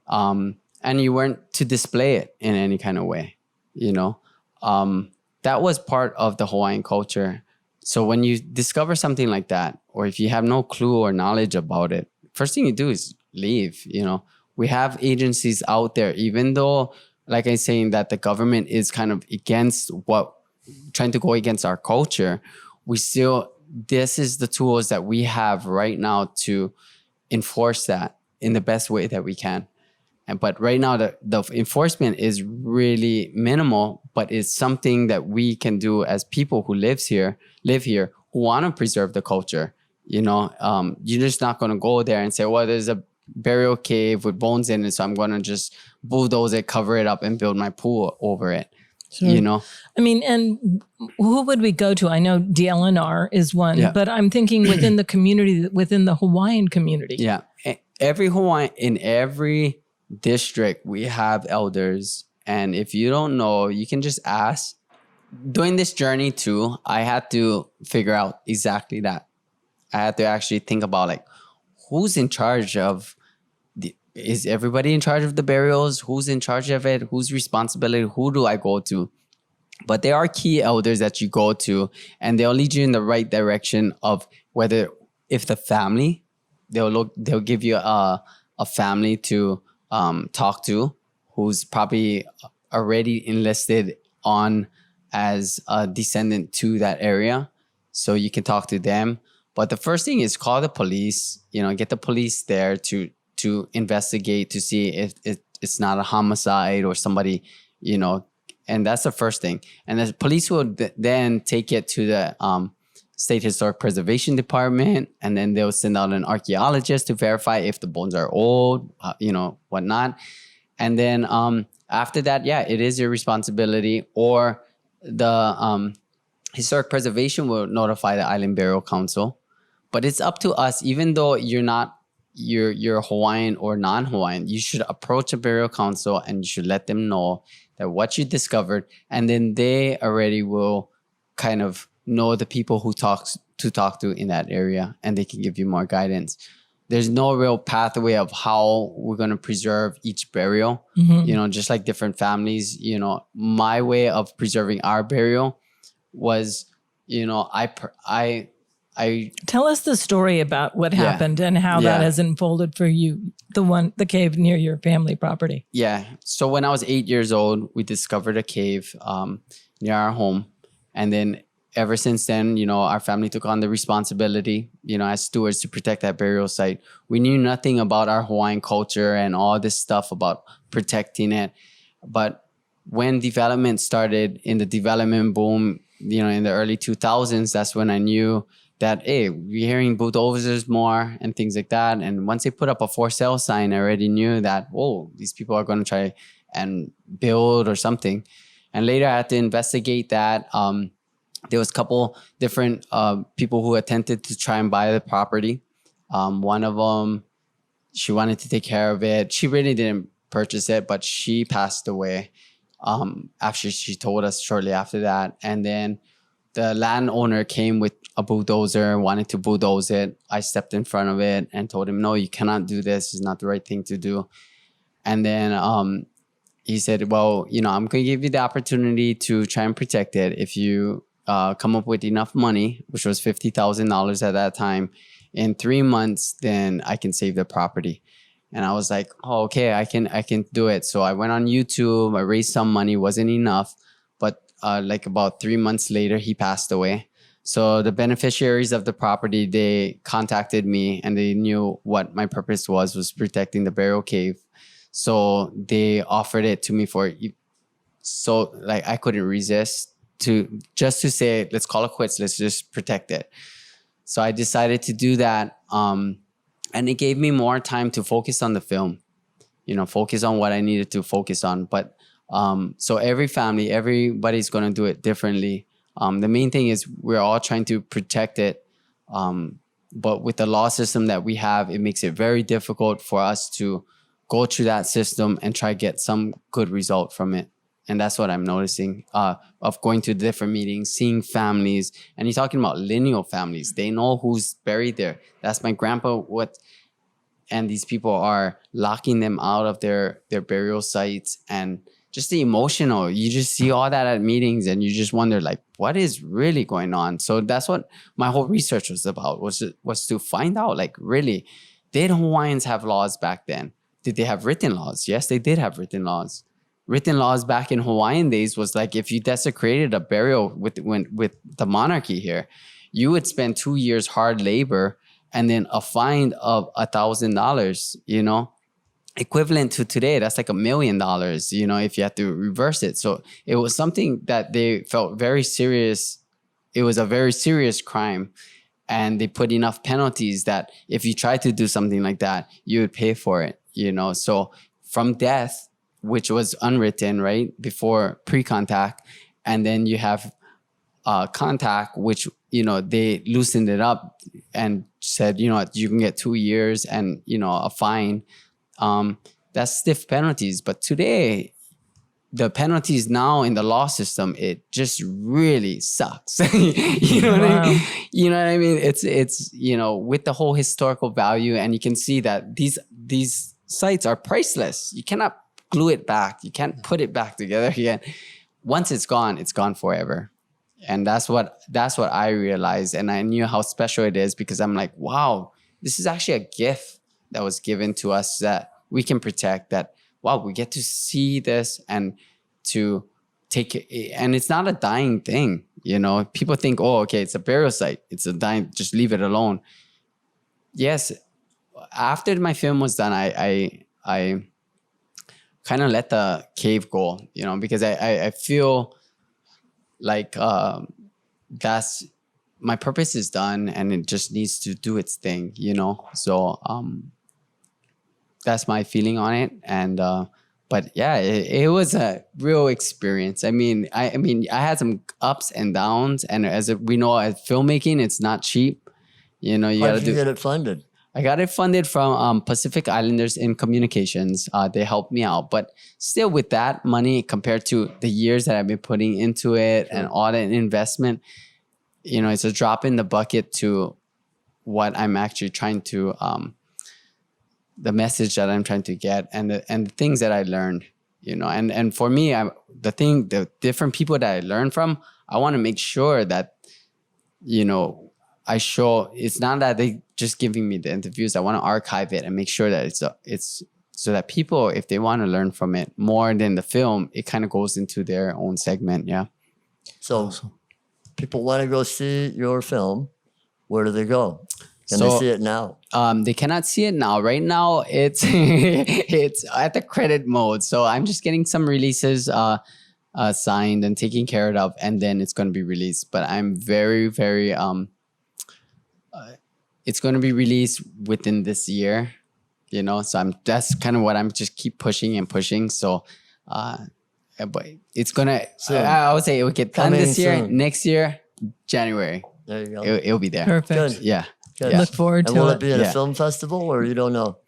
And you weren't to display it in any kind of way, you know. That was part of the Hawaiian culture. So when you discover something like that, or if you have no clue or knowledge about it, first thing you do is leave, you know. We have agencies out there, even though, like I'm saying, that the government is kind of trying to go against our culture, this is the tools that we have right now to enforce that in the best way that we can. But right now, the enforcement is really minimal, but it's something that we can do as people who live here, who want to preserve the culture. You know, you're just not going to go there and say, well, there's a burial cave with bones in it, so I'm going to just bulldoze it, cover it up, and build my pool over it. Sure. You know? I mean, and who would we go to? I know DLNR is one, but I'm thinking within the community, within the Hawaiian community. Yeah. In every district, we have elders. And if you don't know, you can just ask. During this journey too, I had to figure out exactly that. I had to actually think about, like, who's in charge of is everybody in charge of the burials? Who's in charge of it? Whose responsibility? Who do I go to? But there are key elders that you go to, and they'll lead you in the right direction of if the family, they'll give you a family to talk to, who's probably already enlisted on as a descendant to that area. So you can talk to them. But the first thing is call the police, you know, get the police there to investigate, to see if it's not a homicide or somebody, you know, and that's the first thing. And the police will then take it to the State Historic Preservation Department, and then they'll send out an archaeologist to verify if the bones are old, you know, whatnot. And then after that, it is your responsibility, or the Historic Preservation will notify the Island Burial Council. But it's up to us, even though you're Hawaiian or non-Hawaiian, you should approach a burial council and you should let them know that what you discovered, and then they already will kind of know the people who talk to in that area, and they can give you more guidance. There's no real pathway of how we're going to preserve each burial, you know, just like different families. You know, my way of preserving our burial was, you know, I tell us the story about what happened and how that has unfolded for you, the cave near your family property. Yeah. So when I was 8 years old, we discovered a cave near our home. And then ever since then, you know, our family took on the responsibility, you know, as stewards to protect that burial site. We knew nothing about our Hawaiian culture and all this stuff about protecting it. But when development started in the development boom, you know, in the early 2000s, that's when I knew that, hey, we're hearing bulldozers more and things like that. And once they put up a for sale sign, I already knew that, whoa, these people are going to try and build or something. And later I had to investigate that. There was a couple different people who attempted to try and buy the property. One of them, she wanted to take care of it. She really didn't purchase it, but she passed away after she told us shortly after that. And then the landowner came with a bulldozer, wanted to bulldoze it. I stepped in front of it and told him, no, you cannot do this. It's not the right thing to do. And then he said, well, you know, I'm going to give you the opportunity to try and protect it. If you come up with enough money, which was $50,000 at that time, in 3 months, then I can save the property. And I was like, oh, okay, I can do it. So I went on YouTube, I raised some money, wasn't enough. But like about 3 months later, he passed away. So the beneficiaries of the property, they contacted me and they knew what my purpose was protecting the burial cave. So they offered it to me so like I couldn't resist to say, let's call it quits. Let's just protect it. So I decided to do that. And it gave me more time to focus on the film, you know, focus on what I needed to focus on. But so every family, everybody's going to do it differently. The main thing is we're all trying to protect it. But with the law system that we have, it makes it very difficult for us to go through that system and try to get some good result from it. And that's what I'm noticing of going to different meetings, seeing families. And you're talking about lineal families. They know who's buried there. That's my grandpa. And these people are locking them out of their burial sites. And just the emotional, you just see all that at meetings and you just wonder, like, what is really going on? So that's what my whole research was about, was to find out, like, really, did Hawaiians have laws back then? Did they have written laws? Yes, they did have written laws. Written laws back in Hawaiian days was like, if you desecrated a burial with the monarchy here, you would spend 2 years hard labor and then a fine of $1,000, you know, equivalent to today. That's like $1 million, you know, if you had to reverse it. So it was something that they felt very serious. It was a very serious crime. And they put enough penalties that if you tried to do something like that, you would pay for it, you know. So from death, which was unwritten, right, before pre-contact, and then you have contact, which, you know, they loosened it up and said, you know, you can get 2 years and, you know, a fine. That's stiff penalties. But today, the penalties now in the law system, it just really sucks. You know what I mean? You know what I mean? It's you know, with the whole historical value, and you can see that these sites are priceless. You cannot glue it back. You can't put it back together again. Once it's gone forever. And that's what I realized. And I knew how special it is because I'm like, wow, this is actually a gift that was given to us that we can protect, that, wow, we get to see this and to take it. And it's not a dying thing. You know, people think, oh, okay, it's a burial site. It's a dying, just leave it alone. Yes. After my film was done, I kind of let the cave go, you know, because I feel like that's my purpose is done and it just needs to do its thing, you know. So that's my feeling on it. And but yeah, it was a real experience. I mean, I had some ups and downs, and we know, as filmmaking, it's not cheap. You know, you got to get it funded. I got it funded from Pacific Islanders in Communications. They helped me out. But still, with that money compared to the years that I've been putting into it and all that investment, you know, it's a drop in the bucket to what I'm actually trying to, the message that I'm trying to get and the things that I learned, you know. And for me, the different people that I learned from, I want to make sure that, you know, I show, it's not that they just giving me the interviews. I want to archive it and make sure that it's so that people, if they want to learn from it more than the film, it kind of goes into their own segment. Yeah. So people want to go see your film, where do they go? Can they see it now? They cannot see it now. Right now, it's it's at the credit mode. So I'm just getting some releases signed and taken care of, and then it's going to be released. But I'm very, very it's going to be released within this year, you know. So that's kind of what I'm just keep pushing and pushing. So, but it's gonna. I would say it will get done this year. Soon. Next year, January. There you go. It'll be there. Perfect. Good. Yeah. Good. Yeah. Look forward And to will it. it be at a film festival, or you don't know?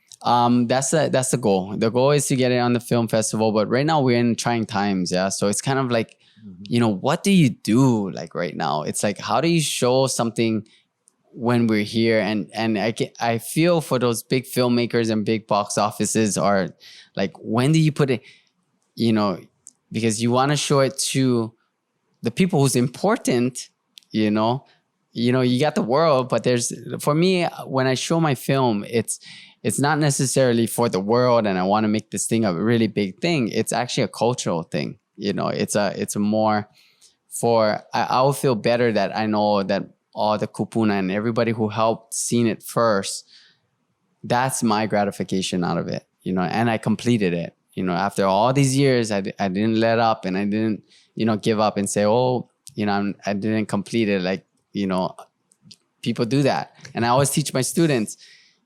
That's the goal. The goal is to get it on the film festival, but right now we're in trying times. Yeah. So it's kind of like, you know, what do you do like right now? It's like, how do you show something when we're here? And I feel for those big filmmakers and big box offices are like, when do you put it, you know, because you want to show it to the people who's important, you know, you got the world, but for me, when I show my film, it's not necessarily for the world and I want to make this thing a really big thing. It's actually a cultural thing. You know, it's a more for, I will feel better that I know that all the kupuna and everybody who helped seen it first, that's my gratification out of it, you know, and I completed it. You know, after all these years, I didn't let up and I didn't, you know, give up and say, oh, you know, I didn't complete it. Like, you know, people do that. And I always teach my students,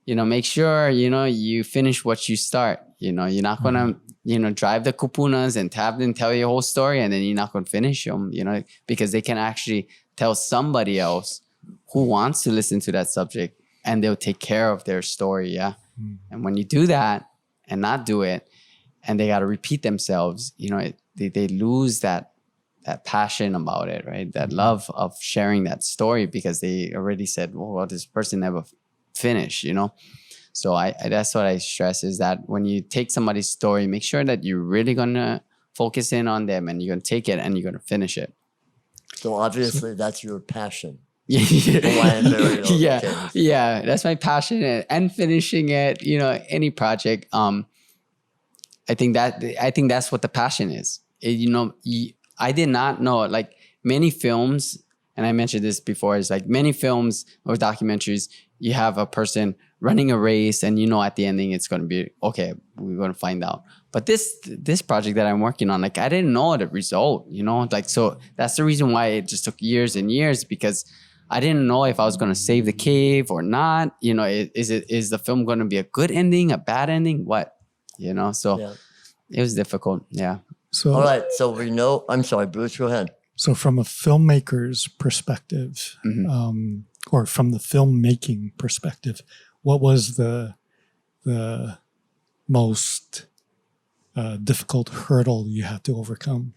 you know, make sure, you know, you finish what you start. You know, you're not going to, you know, drive the kupunas and have them tell you a whole story and then you're not going to finish them, you know, because they can actually tell somebody else who wants to listen to that subject and they'll take care of their story. Yeah. And when you do that and not do it and they got to repeat themselves, you know, they lose that passion about it, right? That love of sharing that story because they already said, well, this person never finished, you know? So that's what I stress is that when you take somebody's story, make sure that you're really going to focus in on them and you're going to take it and you're going to finish it. So obviously that's your passion. Yeah, Okay. yeah, that's my passion and finishing it, you know, any project. I think that's what the passion is. You know, I did not know, like many films, and I mentioned this before, is like many films or documentaries, you have a person running a race and you know at the ending it's going to be, okay, we're going to find out. But this project that I'm working on, like I didn't know the result, you know, like, so that's the reason why it just took years and years because I didn't know if I was going to save the cave or not. You know, is the film going to be a good ending, a bad ending, what, you know? So it was difficult. Yeah. So, all right. So we know, I'm sorry, Bruce, go ahead. So from a filmmaker's perspective, or from the filmmaking perspective, what was the most difficult hurdle you had to overcome?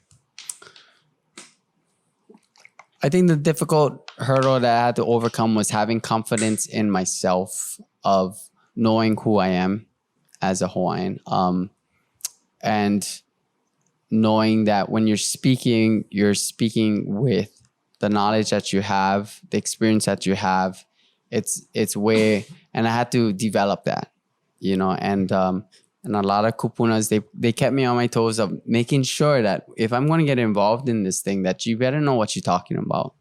I think the difficult hurdle that I had to overcome was having confidence in myself of knowing who I am as a Hawaiian. And knowing that when you're speaking with the knowledge that you have, the experience that you have, it's way, and I had to develop that, you know, and a lot of kupunas, they kept me on my toes of making sure that if I'm going to get involved in this thing, that you better know what you're talking about.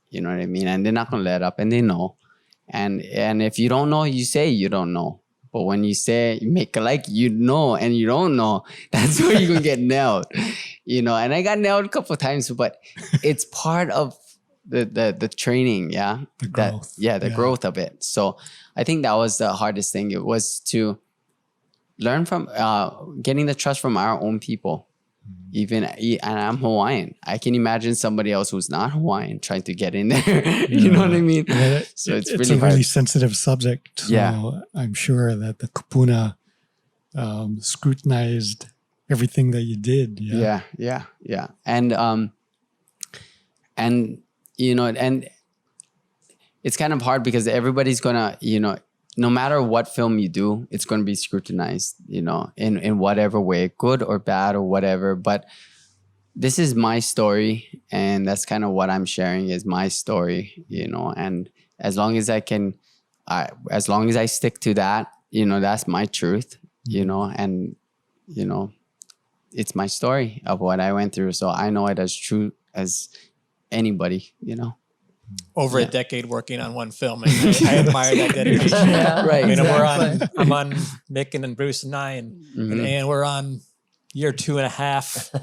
You know what I mean? And they're not going to let up, and they know. And if you don't know, you say you don't know. But when you say, you make like you know and you don't know, that's where you're going to get nailed. You know, and I got nailed a couple of times, but it's part of the training, yeah? The growth. The growth of it. So I think that was the hardest thing. It was to learn from getting the trust from our own people. And I'm Hawaiian. I can imagine somebody else who's not Hawaiian trying to get in there. You know what I mean? Yeah, so it's a really really hard. sensitive subject. So I'm sure that the kupuna scrutinized everything that you did. Yeah. And you know, and it's kind of hard because everybody's gonna, you know, no matter what film you do, it's going to be scrutinized, you know, in whatever way, good or bad or whatever. But this is my story, and that's kind of what I'm sharing is my story, you know. And as long as I stick to that, you know, that's my truth, you know, and, you know, it's my story of what I went through. So I know it as true as anybody, you know. Over a decade working on one film, and I admire that dedication. Right. I mean, exactly. I'm on Mick and Bruce and I, and we're on year 2.5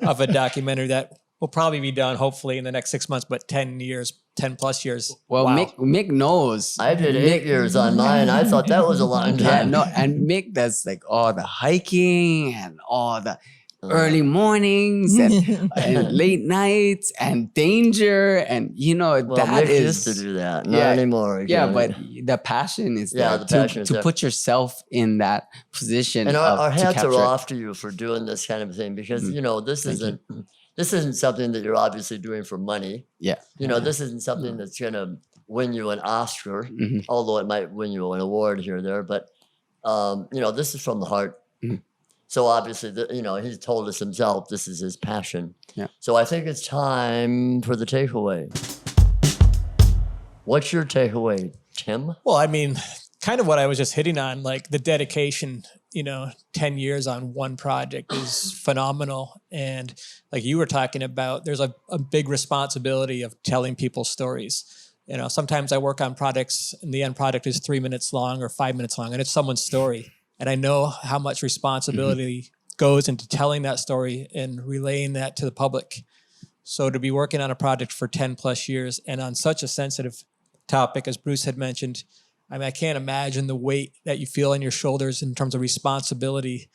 of a documentary that will probably be done hopefully in the next 6 months, but 10 plus years. Well, wow. Mick knows. I did 8 years on mine. I thought that was a long time. Yeah, no, and Mick does like all the hiking and all the early mornings and late nights and danger, and you know Well, that Mick is used to do that. Not anymore. Yeah, Keoni. but the passion is Yeah, there the passion is to there. put yourself in that position. And our to hats are capture it. off to you for doing this kind of thing, because you know this isn't something that you're obviously doing for money. Yeah, You know, this isn't something that's gonna win you an Oscar, although it might win you an award here or there. But you know, this is from the heart. So obviously, you know, he's told us himself this is his passion. Yeah. So I think it's time for the takeaway. What's your takeaway, Tim? Well, I mean, kind of what I was just hitting on, like the dedication, you know, 10 years on one project is phenomenal. And like you were talking about, there's a big responsibility of telling people stories. You know, sometimes I work on projects and the end product is 3 minutes long or 5 minutes long, and it's someone's story. And I know how much responsibility goes into telling that story and relaying that to the public. So to be working on a project for 10 plus years and on such a sensitive topic, as Bruce had mentioned, I mean, I can't imagine the weight that you feel on your shoulders in terms of responsibility,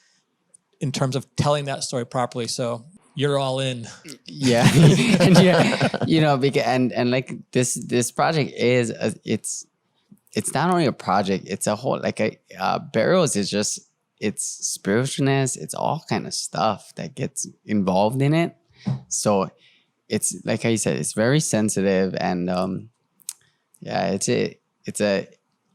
in terms of telling that story properly. So you're all in. Yeah, and you know, because and like this project is it's not only a project; it's a whole burials is just it's spiritualness. It's all kind of stuff that gets involved in it. So it's like I said, it's very sensitive, and it's a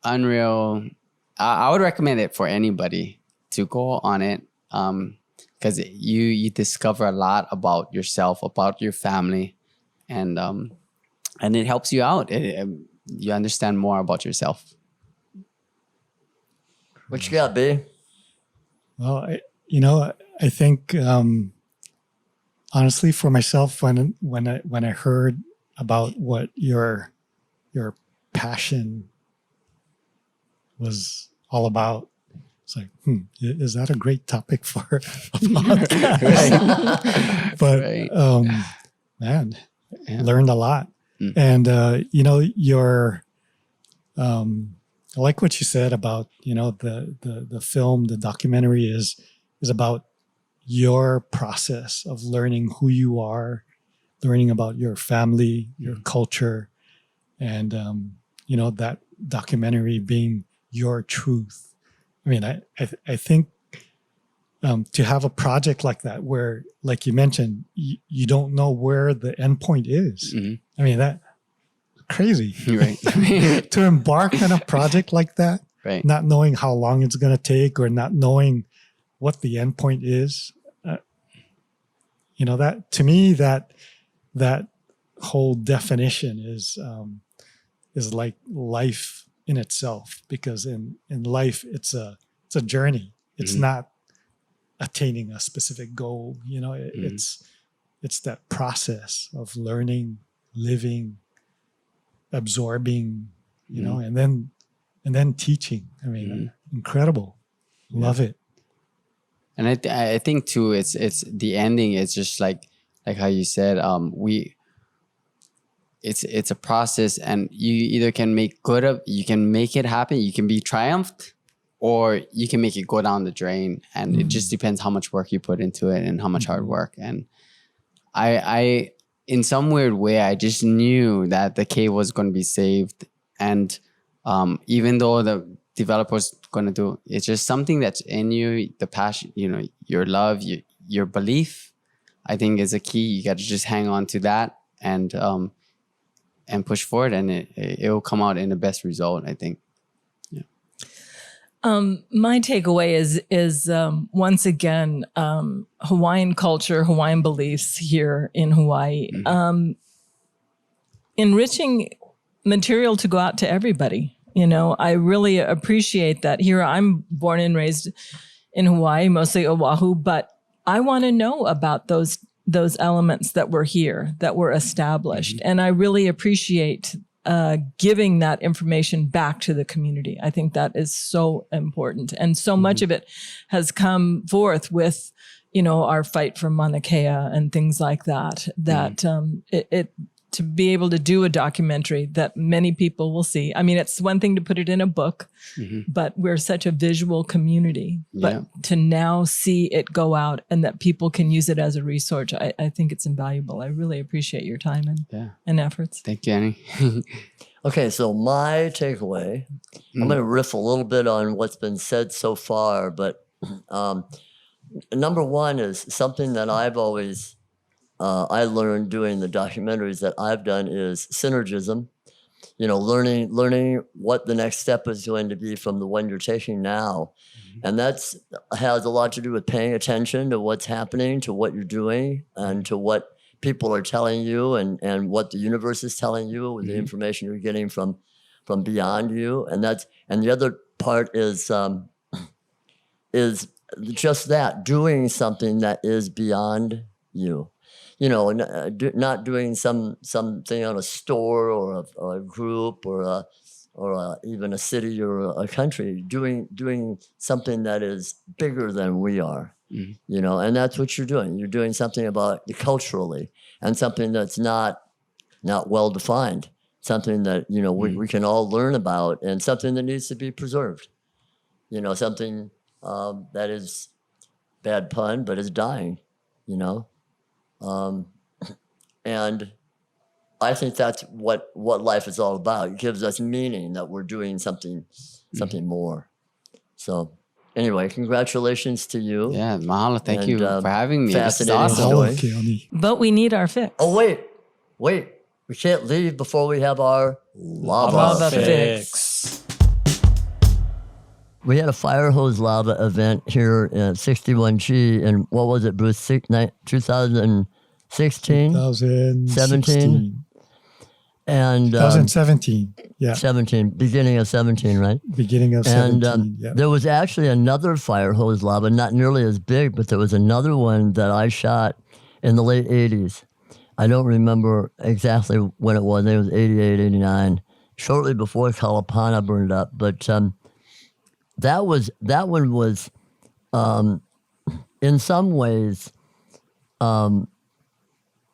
unreal. I would recommend it for anybody to go on it, because you discover a lot about yourself, about your family, and it helps you out. You understand more about yourself. What you got, B? Well, I think honestly, for myself, when I heard about what your passion was all about, it's like, is that a great topic for a podcast? But man, learned a lot. And your I like what you said about the film, the documentary is about your process of learning who you are, learning about your family, your culture, and that documentary being your truth. I mean, I think to have a project like that where, like you mentioned, you don't know where the end point is. I mean, that crazy, right? To embark on a project like that, right? Not knowing how long it's going to take, or not knowing what the end point is. That to me, that whole definition is like life in itself, because in life it's a journey. It's not attaining a specific goal. It's that process of learning, living, absorbing, and then teaching. I mean, incredible. Love it. And I think too, it's the ending. It's just like how you said, it's a process, and you either can make good of, you can make it happen, you can be triumphed, or you can make it go down the drain. And it just depends how much work you put into it and how much hard work. And I in some weird way, I just knew that the cave was going to be saved. And even though the developer's going to do, it's just something that's in you, the passion, your love, your belief, I think is a key. You got to just hang on to that and push forward, and it will come out in the best result, I think. Yeah. My takeaway is once again, Hawaiian culture, Hawaiian beliefs here in Hawaii, enriching material to go out to everybody. I really appreciate that. Here, I'm born and raised in Hawaii, mostly Oahu, but I want to know about those those elements that were here, that were established. And I really appreciate giving that information back to the community. I think that is so important. And so much of it has come forth with, our fight for Mauna Kea and things like that, to be able to do a documentary that many people will see. I mean, it's one thing to put it in a book, but we're such a visual community. But to now see it go out and that people can use it as a resource, I think it's invaluable. I really appreciate your time and efforts. Thank you, Annie. Okay, so my takeaway, I'm going to riff a little bit on what's been said so far, but number one is something that I've always I learned doing the documentaries that I've done is synergism. Learning what the next step is going to be from the one you're taking now, and that's has a lot to do with paying attention to what's happening, to what you're doing, and to what people are telling you, and what the universe is telling you with the information you're getting from beyond you, and the other part is just that, doing something that is beyond you. Not doing something on a store or a group or even a city or a country. Doing something that is bigger than we are. And that's what you're doing. You're doing something about culturally, and something that's not well defined. Something that we can all learn about, and something that needs to be preserved. Something that is, bad pun, but is dying. And I think that's what life is all about. It gives us meaning that we're doing something more. So anyway, congratulations to you. Yeah, mahalo. Thank you for having me. This is Fascinating awesome. story. But we need our fix. Oh, wait. We can't leave before we have our lava fix. We had a fire hose lava event here at 61G, and what was it, Bruce? 2016? 2017. And 2017. Yeah. 17, beginning of 17, right? Beginning of 17. And yeah. there was actually another fire hose lava, not nearly as big, but there was another one that I shot in the late 80s. I don't remember exactly when it was. I think it was 88, 89, shortly before Kalapana burned up. But that one was, in some ways, well,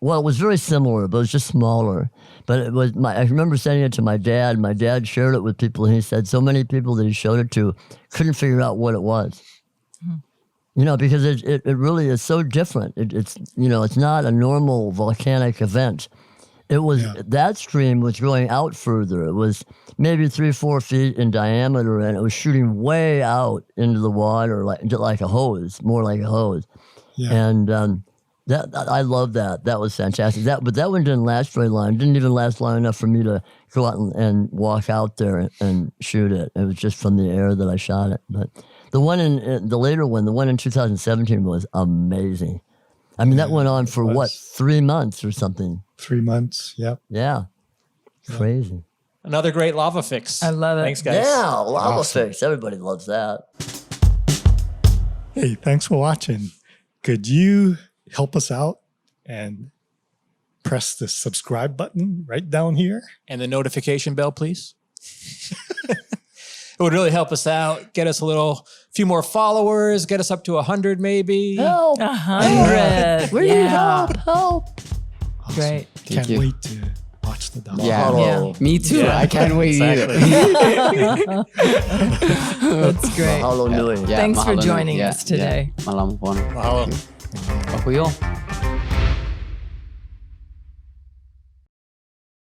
it was very similar, but it was just smaller. But it was I remember sending it to my dad. My dad shared it with people, and he said so many people that he showed it to couldn't figure out what it was. Because it really is so different. It's not a normal volcanic event. It was that stream was going out further. It was maybe 3-4 feet in diameter, and it was shooting way out into the water like a hose, more like a hose. Yeah. And that I love that. That was fantastic. But that one didn't last very long. It didn't even last long enough for me to go out and walk out there and shoot it. It was just from the air that I shot it. But the one in the later one, the one in 2017, was amazing. I mean, that went on for 3 months or something. 3 months. Yep. Yeah. Crazy. Another great lava fix. I love it. Thanks, guys. Yeah, lava fix. Everybody loves that. Hey, thanks for watching. Could you help us out and press the subscribe button right down here? And the notification bell, please. It would really help us out. Get us few more followers. Get us up to 100, maybe. Help! 100. We need help! Help! Awesome. Great. Can't wait to watch the documentary. Yeah. Mahalo. Me too. Yeah. I can't wait either. That's great. Mahalo nui. Yeah, Thanks for mahalo. joining Yeah, us today. Yeah. Malamu pono. Mahalo. Pakuyo.